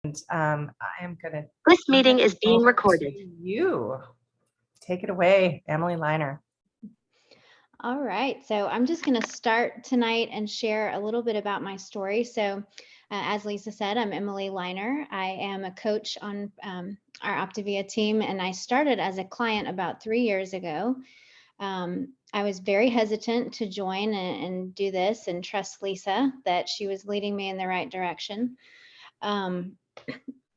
I am going to This meeting is being recorded. you. Take it away, Emily Liner. All right, so I'm just going to start tonight and share a little bit about my story. So as Lisa said, I'm Emily Liner. I am a coach on our Optavia team, and I started as a client about 3 years ago. I was very hesitant to join and do this and trust Lisa that she was leading me in the right direction.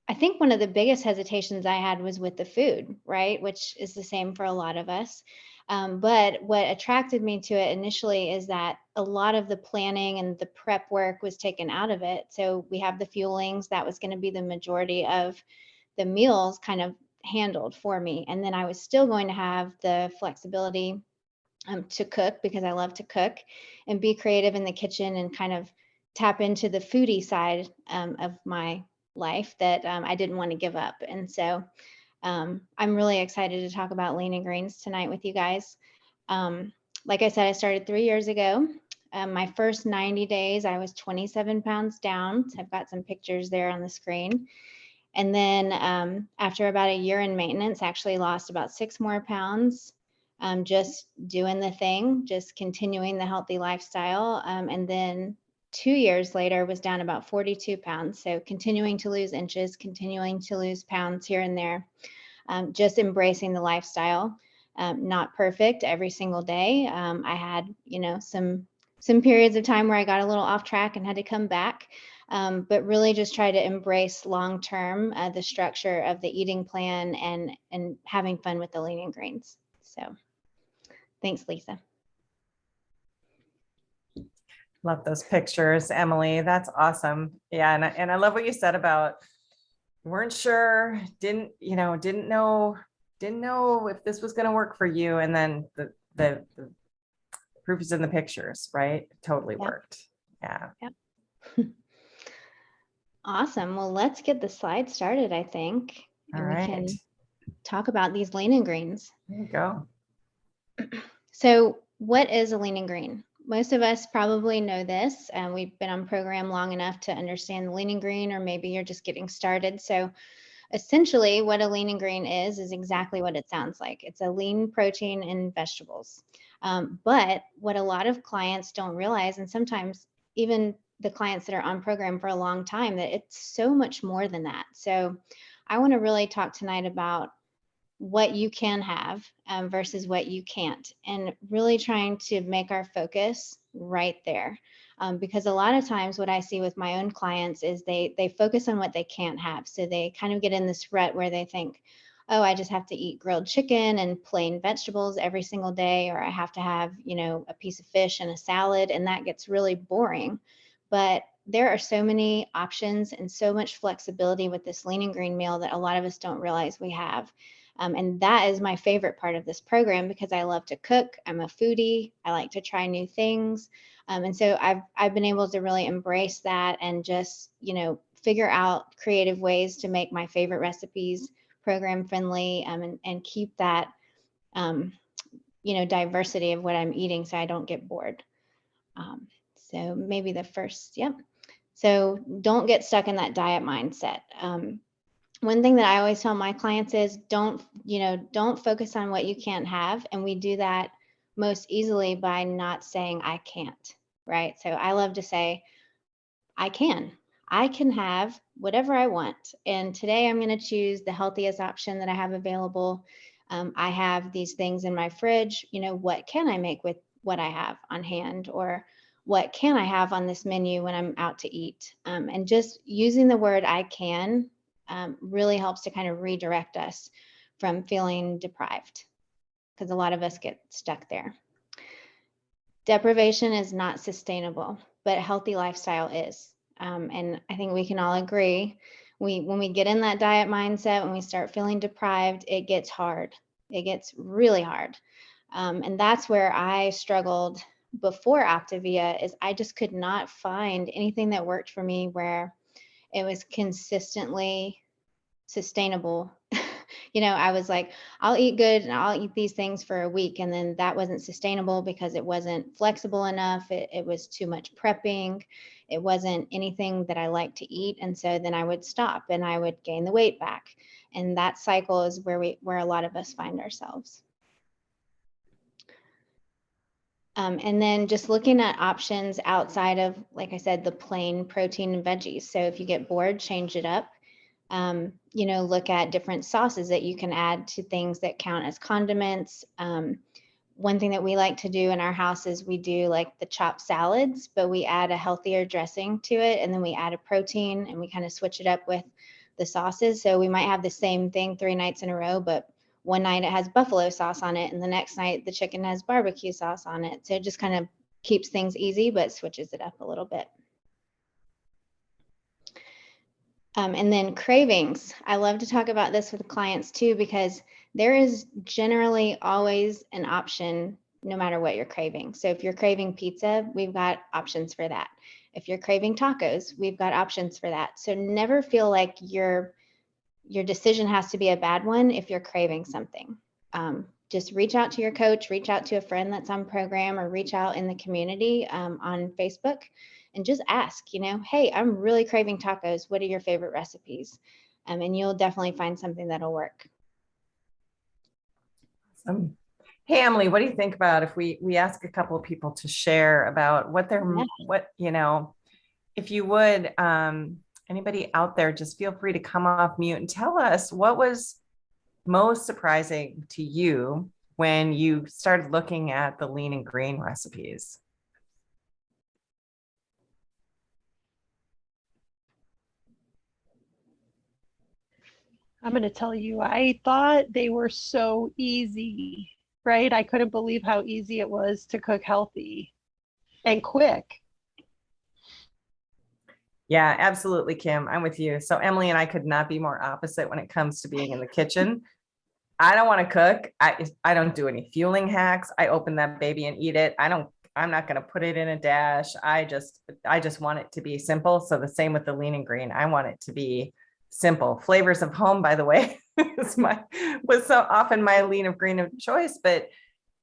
I think one of the biggest hesitations I had was with the food, right? Which is the same for a lot of us. But what attracted me to it initially is that a lot of the planning and the prep work was taken out of it. So we have the fuelings, that was going to be the majority of the meals kind of handled for me. And then I was still going to have the flexibility to cook, because I love to cook and be creative in the kitchen and kind of tap into the foodie side of my life that I didn't want to give up. And so I'm really excited to talk about lean and greens tonight with you guys. Like I said, I started 3 years ago. My first 90 days, I was 27 pounds down. So I've got some pictures there on the screen. And then after about a year in maintenance, I actually lost about 6 more pounds. Just doing the thing, just continuing the healthy lifestyle. And then 2 years later was down about 42 pounds. So continuing to lose inches, continuing to lose pounds here and there, just embracing the lifestyle. Not perfect every single day. I had, some periods of time where I got a little off track and had to come back. But really just try to embrace long-term the structure of the eating plan and having fun with the lean and greens. So thanks, Lisa. Love those pictures, Emily. That's awesome. Yeah, and I love what you said about weren't sure, didn't know if this was going to work for you, and then the proof is in the pictures, right? It totally worked. Yeah. Yep. Awesome. Well, let's get the slide started, I think. And we can talk about these lean and greens. There you go. So what is a lean and green? Most of us probably know this. We've been on program long enough to understand the lean and green, or maybe you're just getting started. So essentially what a lean and green is exactly what it sounds like. It's a lean protein and vegetables. But what a lot of clients don't realize, and sometimes even the clients that are on program for a long time, that it's so much more than that. So I want to really talk tonight about what you can have versus what you can't, and really trying to make our focus right there. Because a lot of times what I see with my own clients is they focus on what they can't have. So they kind of get in this rut where they think, oh, I just have to eat grilled chicken and plain vegetables every single day, or I have to have, a piece of fish and a salad, and that gets really boring. But there are so many options and so much flexibility with this lean and green meal that a lot of us don't realize we have. And that is my favorite part of this program, because I love to cook. I'm a foodie. I like to try new things. And so I've been able to really embrace that and just, figure out creative ways to make my favorite recipes program friendly, and keep that, diversity of what I'm eating so I don't get bored. So maybe the first, yep. So don't get stuck in that diet mindset. One thing that I always tell my clients is don't focus on what you can't have. And we do that most easily by not saying I can't, right? So I love to say, I can have whatever I want. And today I'm going to choose the healthiest option that I have available. I have these things in my fridge. What can I make with what I have on hand? Or what can I have on this menu when I'm out to eat? And just using the word I can really helps to kind of redirect us from feeling deprived, because a lot of us get stuck there. Deprivation is not sustainable, but a healthy lifestyle is. And I think we can all agree, when we get in that diet mindset, when we start feeling deprived, it gets hard. It gets really hard. And that's where I struggled before Optavia, is I just could not find anything that worked for me where it was consistently sustainable I was like, I'll eat good and I'll eat these things for a week. And then that wasn't sustainable because it wasn't flexible enough. It was too much prepping. It wasn't anything that I like to eat. And so then I would stop and I would gain the weight back. And that cycle is where a lot of us find ourselves. And then just looking at options outside of, like I said, the plain protein and veggies. So if you get bored, change it up. Look at different sauces that you can add to things that count as condiments. One thing that we like to do in our house is we do like the chopped salads, but we add a healthier dressing to it. And then we add a protein and we kind of switch it up with the sauces. So we might have the same thing 3 nights in a row, but one night it has buffalo sauce on it, and the next night the chicken has barbecue sauce on it. So it just kind of keeps things easy, but switches it up a little bit. And then cravings. I love to talk about this with clients too, because there is generally always an option no matter what you're craving. So if you're craving pizza, we've got options for that. If you're craving tacos, we've got options for that. So never feel like your decision has to be a bad one if you're craving something. Just reach out to your coach, reach out to a friend that's on program, or reach out in the community on Facebook and just ask, hey, I'm really craving tacos. What are your favorite recipes? And you'll definitely find something that'll work. Hey, Emily, what do you think about if we ask a couple of people to share about what they're, if you would, anybody out there, just feel free to come off mute and tell us what was most surprising to you when you started looking at the lean and green recipes. I'm going to tell you, I thought they were so easy, right? I couldn't believe how easy it was to cook healthy and quick. Yeah, absolutely, Kim. I'm with you. So Emily and I could not be more opposite when it comes to being in the kitchen. I don't want to cook. I don't do any fueling hacks. I open that baby and eat it. I'm not going to put it in a dash. I just want it to be simple. So the same with the lean and green. I want it to be simple. Flavors of Home, by the way, was so often my lean of green of choice. But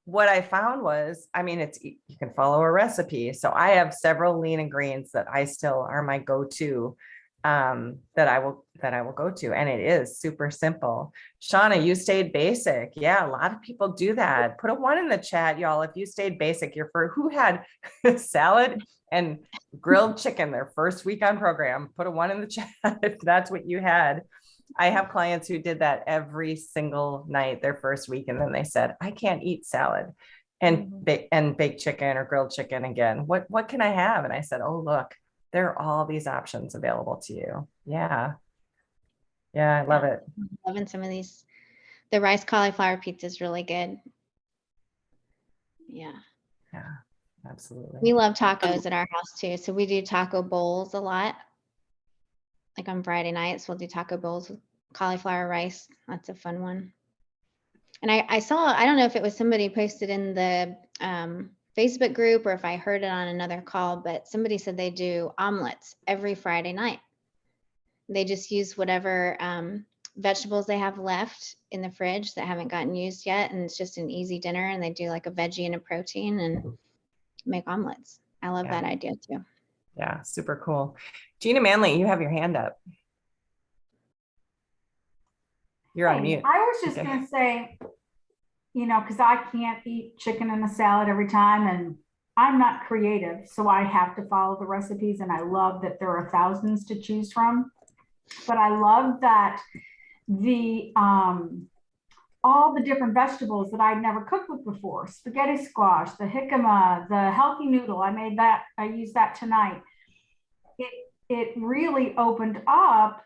what I found was, you can follow a recipe. So I have several lean and greens that I still are my go-to, that I will go to. And it is super simple. Shauna, you stayed basic. Yeah, a lot of people do that. Put a 1 in the chat, y'all. If you stayed basic, who had salad and grilled chicken their first week on program, put a 1 in the chat if that's what you had. I have clients who did that every single night their first week. And then they said, I can't eat salad and baked chicken or grilled chicken again. What can I have? And I said, oh, look, there are all these options available to you. Yeah. Yeah, I love it. I'm loving some of these. The rice cauliflower pizza is really good. Yeah. Yeah, absolutely. We love tacos at our house too. So we do taco bowls a lot. Like on Friday nights, we'll do taco bowls with cauliflower rice. That's a fun one. And I saw, I don't know if it was somebody posted in the Facebook group or if I heard it on another call, but somebody said they do omelets every Friday night. They just use whatever vegetables they have left in the fridge that haven't gotten used yet. And it's just an easy dinner. And they do like a veggie and a protein and make omelets. I love that idea too. Yeah, super cool. Gina Manley, you have your hand up. You're on mute. I was just going to say, because I can't eat chicken in a salad every time and I'm not creative, so I have to follow the recipes, and I love that there are thousands to choose from. But I love that the all the different vegetables that I'd never cooked with before, spaghetti squash, the jicama, the healthy noodle. I used that tonight. It really opened up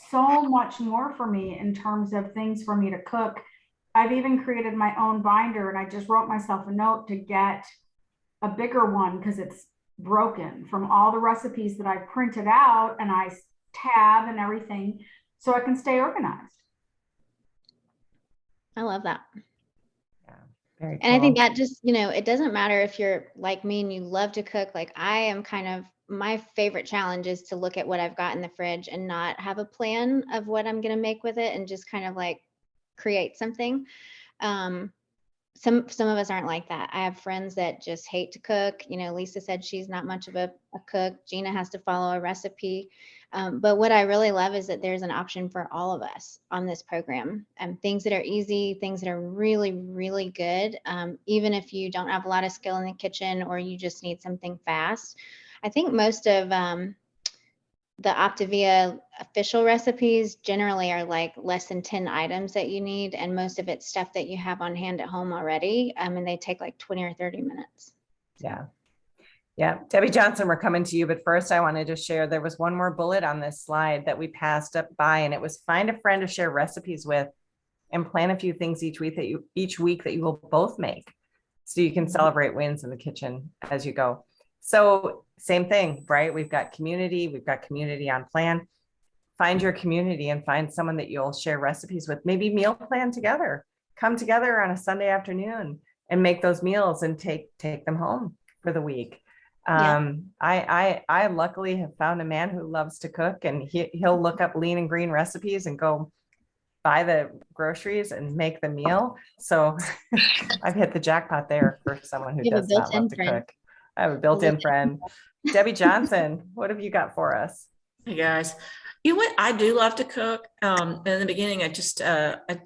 so much more for me in terms of things for me to cook. I've even created my own binder, and I just wrote myself a note to get a bigger one because it's broken from all the recipes that I printed out, and I tab and everything so I can stay organized. I love that. Yeah, very cool. And I think that just, it doesn't matter if you're like me and you love to cook. Like I am my favorite challenge is to look at what I've got in the fridge and not have a plan of what I'm going to make with it and just kind of like create something. Some of us aren't like that. I have friends that just hate to cook. You know, Lisa said she's not much of a cook. Gina has to follow a recipe. But what I really love is that there's an option for all of us on this program. Things that are easy, things that are really, really good. Even if you don't have a lot of skill in the kitchen or you just need something fast. I think most of the Optavia official recipes generally are like less than 10 items that you need. And most of it's stuff that you have on hand at home already. And they take like 20 or 30 minutes. Yeah. Yeah. Debbie Johnson, we're coming to you. But first, I wanted to share there was one more bullet on this slide that we passed up by, and it was find a friend to share recipes with and plan a few things each week that you will both make. So you can celebrate wins in the kitchen as you go. So same thing, right? We've got community on plan. Find your community and find someone that you'll share recipes with. Maybe meal plan together. Come together on a Sunday afternoon and make those meals and take them home for the week. Yeah. I luckily have found a man who loves to cook, and he'll look up lean and green recipes and go buy the groceries and make the meal. So I've hit the jackpot there for someone who You have a does not love built-in to friend. cook. I have a built-in friend. Debbie Johnson, what have you got for us? Hey guys, you know what? I do love to cook. In the beginning, I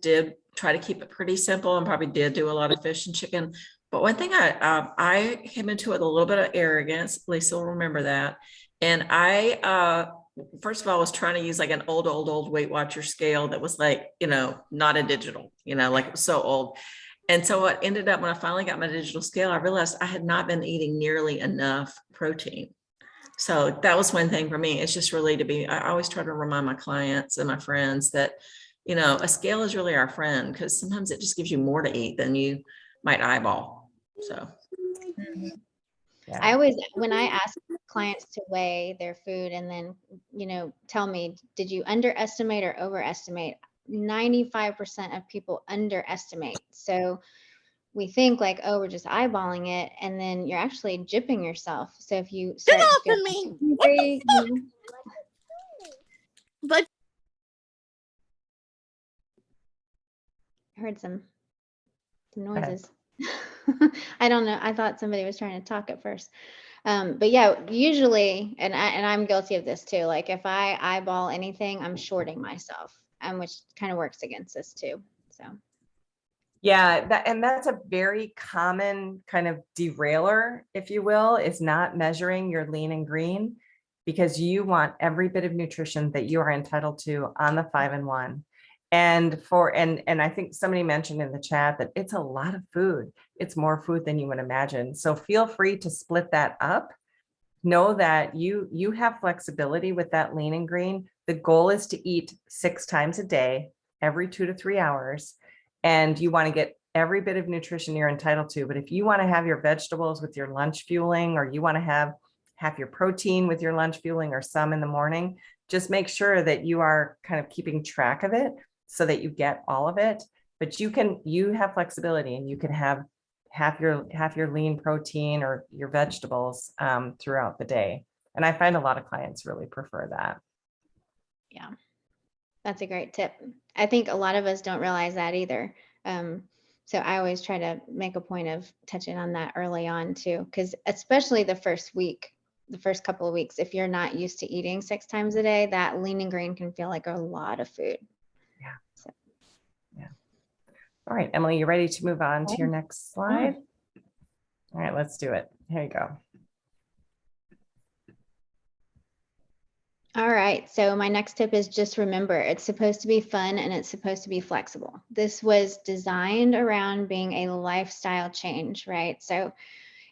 did try to keep it pretty simple and probably did do a lot of fish and chicken. But one thing I came into it with a little bit of arrogance. Lisa will remember that. And I first of all was trying to use like an old Weight Watcher scale that was like, not a digital, like it was so old. And so what ended up when I finally got my digital scale, I realized I had not been eating nearly enough protein. So that was one thing for me. It's just really I always try to remind my clients and my friends that, a scale is really our friend, because sometimes it just gives you more to eat than you might eyeball. So. Yeah. I always, when I ask clients to weigh their food and then, tell me, did you underestimate or overestimate? 95% of people underestimate. So we think like, oh, we're just eyeballing it. And then you're actually gypping yourself. So if you start to feel hungry, But I heard some ahead. noises. I don't know. I thought somebody was trying to talk at first. But yeah, usually, and I'm guilty of this too. Like if I eyeball anything, I'm shorting myself, which kind of works against us too. So. Yeah, that's a very common kind of derailer, if you will, is not measuring your lean and green, because you want every bit of nutrition that you are entitled to on the 5-in-1. And I think somebody mentioned in the chat that it's a lot of food. It's more food than you would imagine. So feel free to split that up. Know that you have flexibility with that lean and green. The goal is to eat 6 times a day, every 2 to 3 hours. And you want to get every bit of nutrition you're entitled to. But if you want to have your vegetables with your lunch fueling, or you want to have half your protein with your lunch fueling or some in the morning, just make sure that you are kind of keeping track of it so that you get all of it. But you have flexibility, and you can have half your lean protein or your vegetables throughout the day. And I find a lot of clients really prefer that. Yeah, that's a great tip. I think a lot of us don't realize that either. So I always try to make a point of touching on that early on too, because especially the first couple of weeks, if you're not used to eating 6 times a day, that lean and green can feel like a lot of food. Yeah. So. Yeah. All right, Emily, you ready to move on to your next slide? All right, let's do it. Here you go. All right, so my next tip is just remember, it's supposed to be fun and it's supposed to be flexible. This was designed around being a lifestyle change, right? So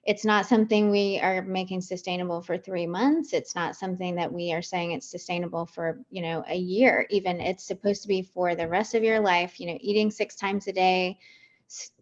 it's not something we are making sustainable for 3 months. It's not something that we are saying it's sustainable for, a year. Even it's supposed to be for the rest of your life, eating 6 times a day,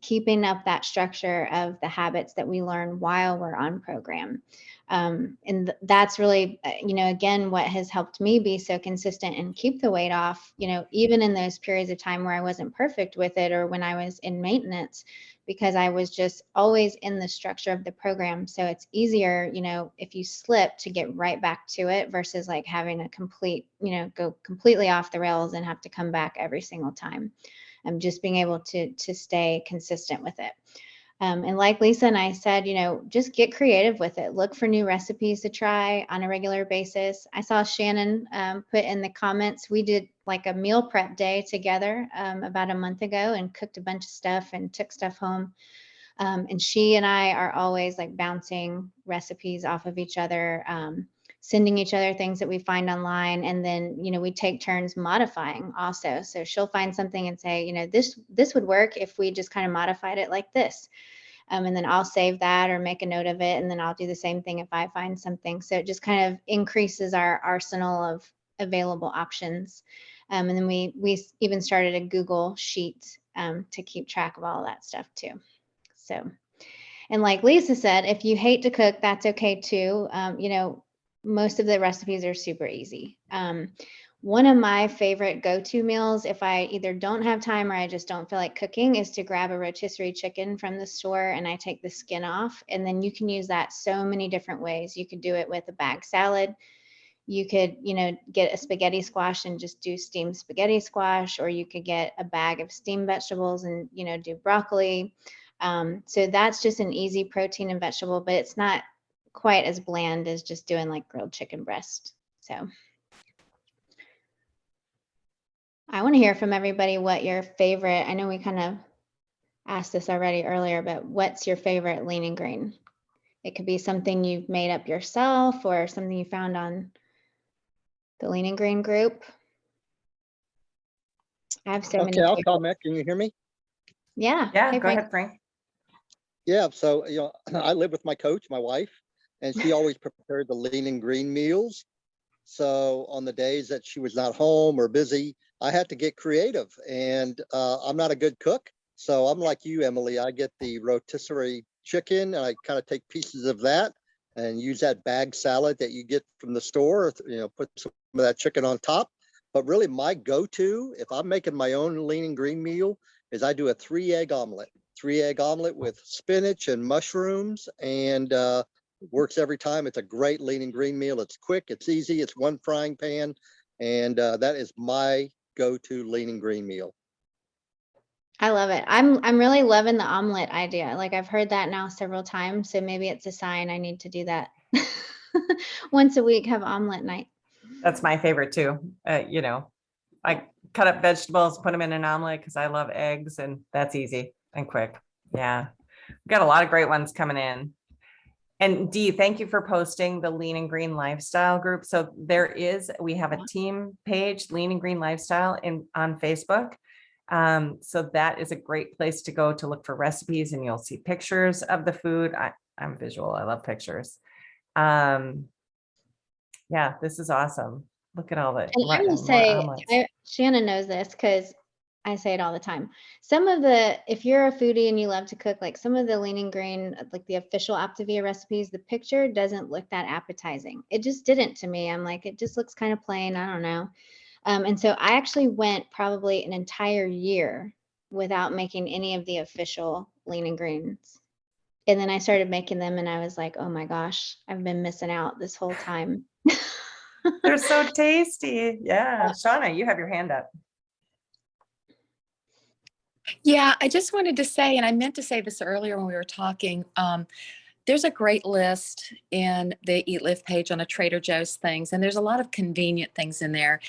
keeping up that structure of the habits that we learn while we're on program. And that's really, again, what has helped me be so consistent and keep the weight off, even in those periods of time where I wasn't perfect with it or when I was in maintenance, because I was just always in the structure of the program. So it's easier, if you slip, to get right back to it versus like having a complete, go completely off the rails and have to come back every single time. just being able to stay consistent with it. And like Lisa and I said, just get creative with it. Look for new recipes to try on a regular basis. I saw Shannon put in the comments, we did like a meal prep day together about a month ago and cooked a bunch of stuff and took stuff home. And she and I are always like bouncing recipes off of each other, sending each other things that we find online. And then, we take turns modifying also. So she'll find something and say, this would work if we just kind of modified it like this. And then I'll save that or make a note of it. And then I'll do the same thing if I find something. So it just kind of increases our arsenal of available options. And then we even started a Google sheet to keep track of all that stuff too. So, and like Lisa said, if you hate to cook, that's okay too. Most of the recipes are super easy. One of my favorite go-to meals, if I either don't have time or I just don't feel like cooking, is to grab a rotisserie chicken from the store and I take the skin off. And then you can use that so many different ways. You could do it with a bag salad. You could, get a spaghetti squash and just do steamed spaghetti squash, or you could get a bag of steamed vegetables and, do broccoli. So that's just an easy protein and vegetable, but it's not quite as bland as just doing like grilled chicken breast. So I want to hear from everybody what your favorite, I know we kind of asked this already earlier, but what's your favorite lean and green? It could be something you've made up yourself or something you found on the Lean and Green group. I have so many. Okay, I'll comment. Can you hear me? Yeah. Yeah, Hey, go Frank. ahead, Frank. Yeah, so I live with my coach, my wife, and she always prepared the lean and green meals. So on the days that she was not home or busy, I had to get creative, and I'm not a good cook. So I'm like you, Emily. I get the rotisserie chicken and I kind of take pieces of that and use that bag salad that you get from the store, put some of that chicken on top. But really my go-to, if I'm making my own lean and green meal, is I do a 3-egg omelet. 3-egg omelet with spinach and mushrooms, and works every time. It's a great lean and green meal. It's quick, it's easy, it's one frying pan, and that is my go-to lean and green meal. I love it. I'm really loving the omelet idea. Like I've heard that now several times, so maybe it's a sign I need to do that. Once a week, have omelet night. That's my favorite too. I cut up vegetables, put them in an omelet because I love eggs, and that's easy and quick. Yeah. We've got a lot of great ones coming in. And Dee, thank you for posting the Lean and Green Lifestyle group. So we have a team page, Lean and Green Lifestyle on Facebook. So that is a great place to go to look for recipes, and you'll see pictures of the food. I'm visual. I love pictures. Yeah, this is awesome. Look at all the And I will say, Shannon knows this because I say it all the time. If you're a foodie and you love to cook, like some of the lean and green, like the official Optavia recipes, the picture doesn't look that appetizing. It just didn't to me. I'm like, it just looks kind of plain. I don't know. And so I actually went probably an entire year without making any of the official lean and greens. And then I started making them and I was like, oh my gosh, I've been missing out this whole time. They're so tasty. Yeah. Shauna, you have your hand up. Yeah, I just wanted to say, and I meant to say this earlier when we were talking, there's a great list in the Eat Live page on a Trader Joe's things, and there's a lot of convenient things in there.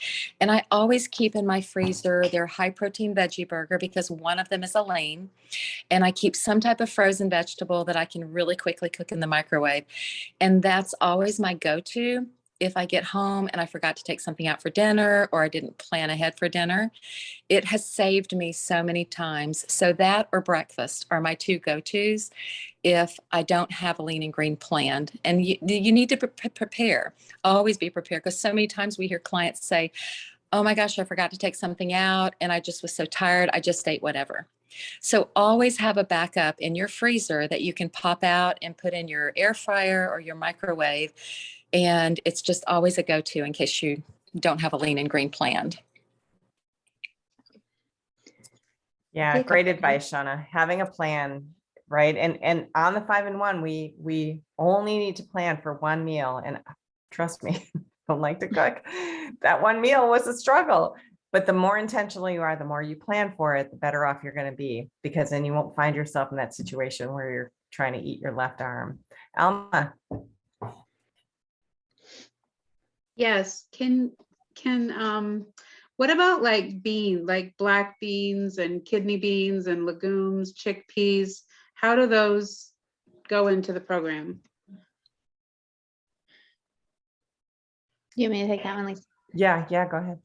And I always keep in my freezer their high protein veggie burger because one of them is a lean, and I keep some type of frozen vegetable that I can really quickly cook in the microwave. And that's always my go-to if I get home and I forgot to take something out for dinner or I didn't plan ahead for dinner. It has saved me so many times. So that or breakfast are my two go-tos if I don't have a lean and green planned. And you need to prepare, always be prepared, because so many times we hear clients say, oh my gosh, I forgot to take something out and I just was so tired, I just ate whatever. So always have a backup in your freezer that you can pop out and put in your air fryer or your microwave. And it's just always a go-to in case you don't have a lean and green planned. Yeah, great advice, Shauna. Having a plan, right? And on the 5-in-1, we only need to plan for one meal. And trust me, don't like to cook. That one meal was a struggle. But the more intentional you are, the more you plan for it, the better off you're going to be, because then you won't find yourself in that situation where you're trying to eat your left arm. Alma. Yes, what about like like black beans and kidney beans and legumes, chickpeas? How do those go into the program? You want me to take that one, Lisa? Yeah, go ahead.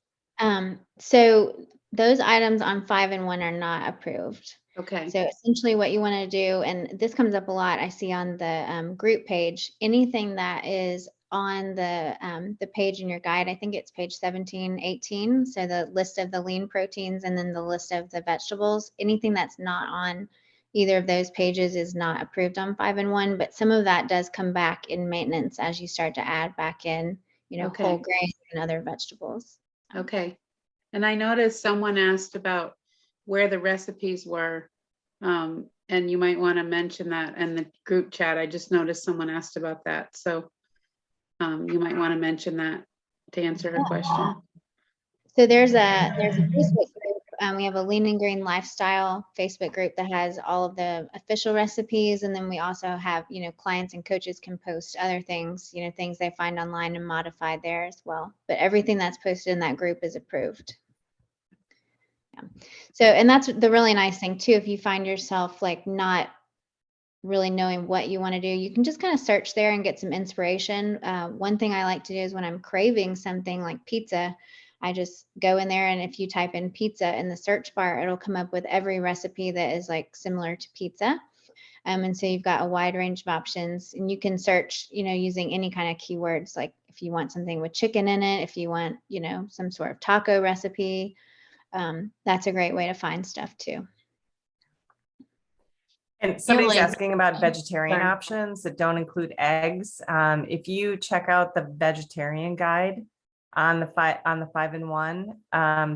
So those items on 5 and 1 are not approved. Okay, So essentially what you want to do, and this comes up a lot, I see on the group page, anything that is on the page in your guide, I think it's page 17, 18. So the list of the lean proteins and then the list of the vegetables, anything that's not on either of those pages is not approved on 5 and 1, but some of that does come back in maintenance as you start to add back in, Okay. whole grains and other vegetables. okay. And I noticed someone asked about where the recipes were. And you might want to mention that in the group chat. I just noticed someone asked about that. So you might want to mention that to answer her question. So there's a Facebook group. We have a Lean and Green Lifestyle Facebook group that has all of the official recipes, and then we also have, clients and coaches can post other things, things they find online and modify there as well. But everything that's posted in that group is approved. Yeah. So, and that's the really nice thing too. If you find yourself like not really knowing what you want to do, you can just kind of search there and get some inspiration. One thing I like to do is when I'm craving something like pizza, I just go in there, and if you type in pizza in the search bar, it'll come up with every recipe that is like similar to pizza. And so you've got a wide range of options, and you can search, using any kind of keywords, like if you want something with chicken in it, if you want, some sort of taco recipe, that's a great way to find stuff too. And somebody's Emily. asking about vegetarian Sorry. options that don't include eggs. If you check out the vegetarian guide on the 5 and 1,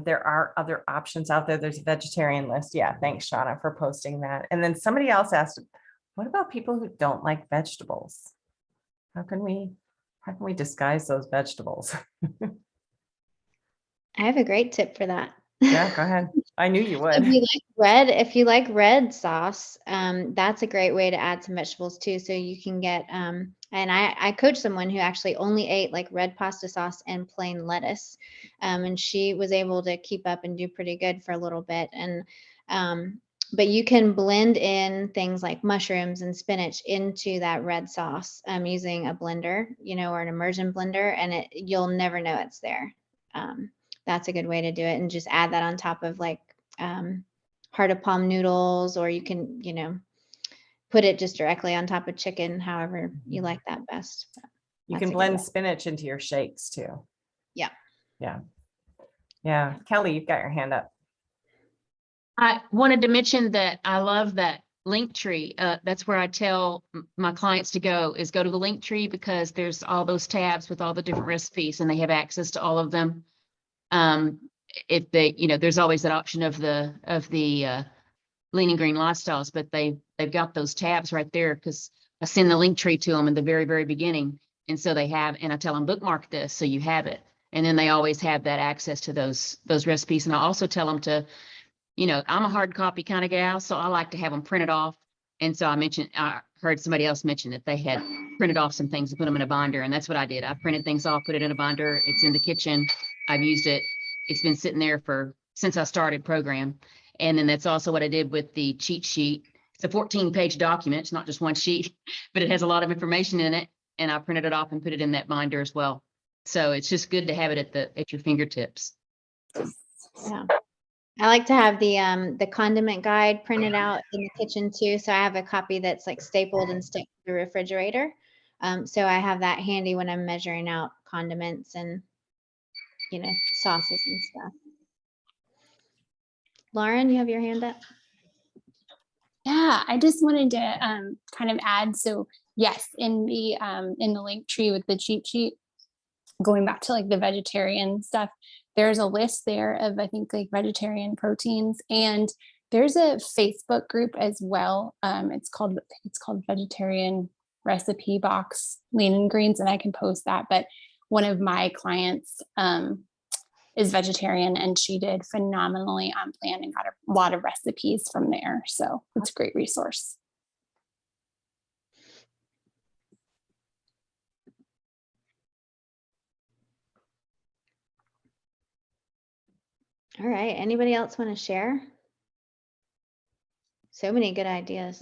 there are other options out there. There's a vegetarian list. Yeah, thanks, Shauna, for posting that. And then somebody else asked, what about people who don't like vegetables? How can we disguise those vegetables? I have a great tip for that. Yeah, go ahead. I knew you would. If you like red sauce, that's a great way to add some vegetables too. So you can get, and I coached someone who actually only ate like red pasta sauce and plain lettuce. And she was able to keep up and do pretty good for a little bit. And, but you can blend in things like mushrooms and spinach into that red sauce, using a blender, or an immersion blender, and you'll never know it's there. That's a good way to do it, and just add that on top of like heart of palm noodles, or you can, put it just directly on top of chicken, however you like that best. You That's can a good blend way. spinach into your shakes too. Yeah. Yeah. Kelly, you've got your hand up. I wanted to mention that I love that link tree. That's where I tell my clients to go to the link tree, because there's all those tabs with all the different recipes and they have access to all of them. If they, there's always that option of the Lean and Green Lifestyles, but they've got those tabs right there, because I send the link tree to them in the very, very beginning. And so they have, and I tell them bookmark this so you have it. And then they always have that access to those recipes. And I also tell them to, I'm a hard copy kind of gal, so I like to have them printed off. And so I heard somebody else mention that they had printed off some things and put them in a binder. And that's what I did. I printed things off, put it in a binder. It's in the kitchen. I've used it. It's been sitting there since I started program. And then that's also what I did with the cheat sheet. It's a 14-page document. It's not just one sheet, but it has a lot of information in it. And I printed it off and put it in that binder as well. So it's just good to have it at your fingertips. Yeah. I like to have the condiment guide printed out in the kitchen too. So I have a copy that's like stapled and stuck to the refrigerator. So I have that handy when I'm measuring out condiments and, sauces and stuff. Lauren, you have your hand up? Yeah, I just wanted to kind of add. So yes, in the link tree with the cheat sheet, going back to like the vegetarian stuff, there's a list there of, I think, like vegetarian proteins, and there's a Facebook group as well. It's called Vegetarian Recipe Box Lean and Greens, and I can post that. But one of my clients is vegetarian, and she did phenomenally on plan and got a lot of recipes from there. So it's a great resource. All right. Anybody else want to share? So many good ideas.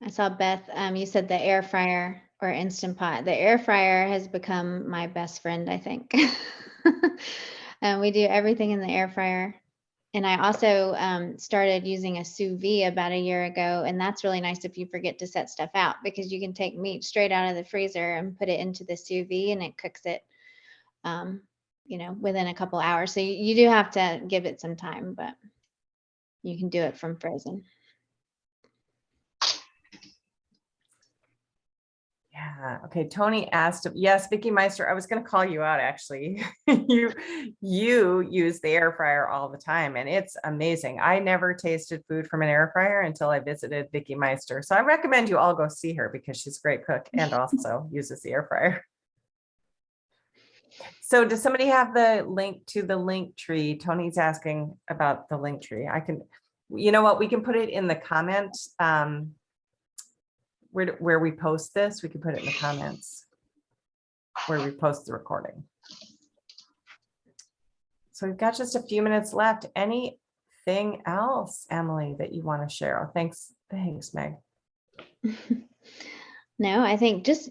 I saw Beth, you said the air fryer or Instant Pot. The air fryer has become my best friend, I think. And we do everything in the air fryer. And I also started using a sous vide about a year ago. And that's really nice if you forget to set stuff out, because you can take meat straight out of the freezer and put it into the sous vide and it cooks it, within a couple hours. So you do have to give it some time, but you can do it from frozen. Yeah. Okay. Tony asked, yes, Vicky Meister, I was going to call you out actually. you use the air fryer all the time and it's amazing. I never tasted food from an air fryer until I visited Vicky Meister. So I recommend you all go see her because she's a great cook and also uses the air fryer. So does somebody have the link to the link tree? Tony's asking about the link tree. You know what, we can put it in the comments. Where we post this, we can put it in the comments where we post the recording. So we've got just a few minutes left. Anything else, Emily, that you want to share? Oh, thanks, Meg. No, I think just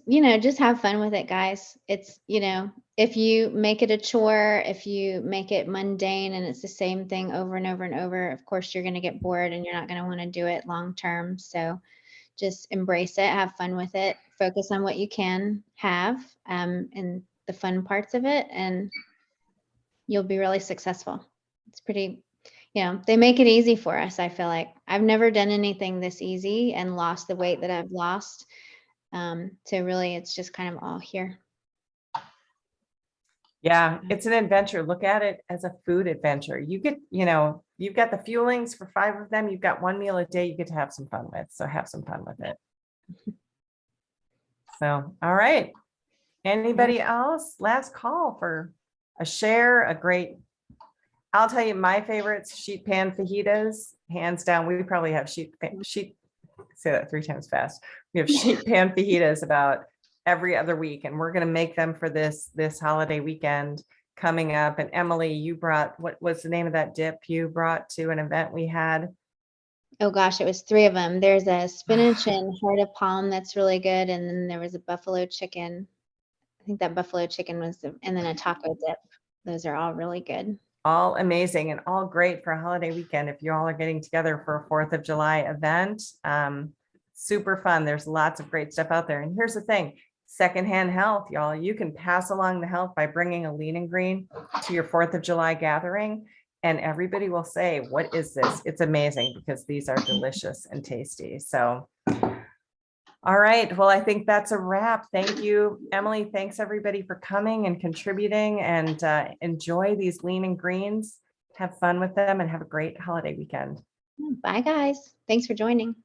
have fun with it, guys. It's, if you make it a chore, if you make it mundane and it's the same thing over and over and over, of course, you're going to get bored and you're not going to want to do it long term. So just embrace it, have fun with it, focus on what you can have and the fun parts of it, and you'll be really successful. It's pretty, they make it easy for us. I feel like I've never done anything this easy and lost the weight that I've lost. So really, it's just kind of all here. Yeah, it's an adventure. Look at it as a food adventure. You get, you've got the fuelings for 5 of them. You've got 1 meal a day you get to have some fun with. So have some fun with it. So, all right. Anybody else? Last call for a share, I'll tell you my favorites, sheet pan fajitas, hands down. We probably have say that 3 times fast. We have sheet pan fajitas about every other week, and we're going to make them for this holiday weekend coming up. And Emily, you brought, what was the name of that dip you brought to an event we had? Oh gosh, it was 3 of them. There's a spinach and heart of palm that's really good, and then there was a buffalo chicken. I think that buffalo chicken was, and then a taco dip. Those are all really good. All amazing and all great for a holiday weekend if you all are getting together for a 4th of July event. Super fun. There's lots of great stuff out there. And here's the thing, secondhand health, y'all. You can pass along the health by bringing a lean and green to your 4th of July gathering. And everybody will say, what is this? It's amazing because these are delicious and tasty. So, all right. Well, I think that's a wrap. Thank you, Emily. Thanks everybody for coming and contributing, and enjoy these lean and greens. Have fun with them and have a great holiday weekend. Bye, guys. Thanks for joining.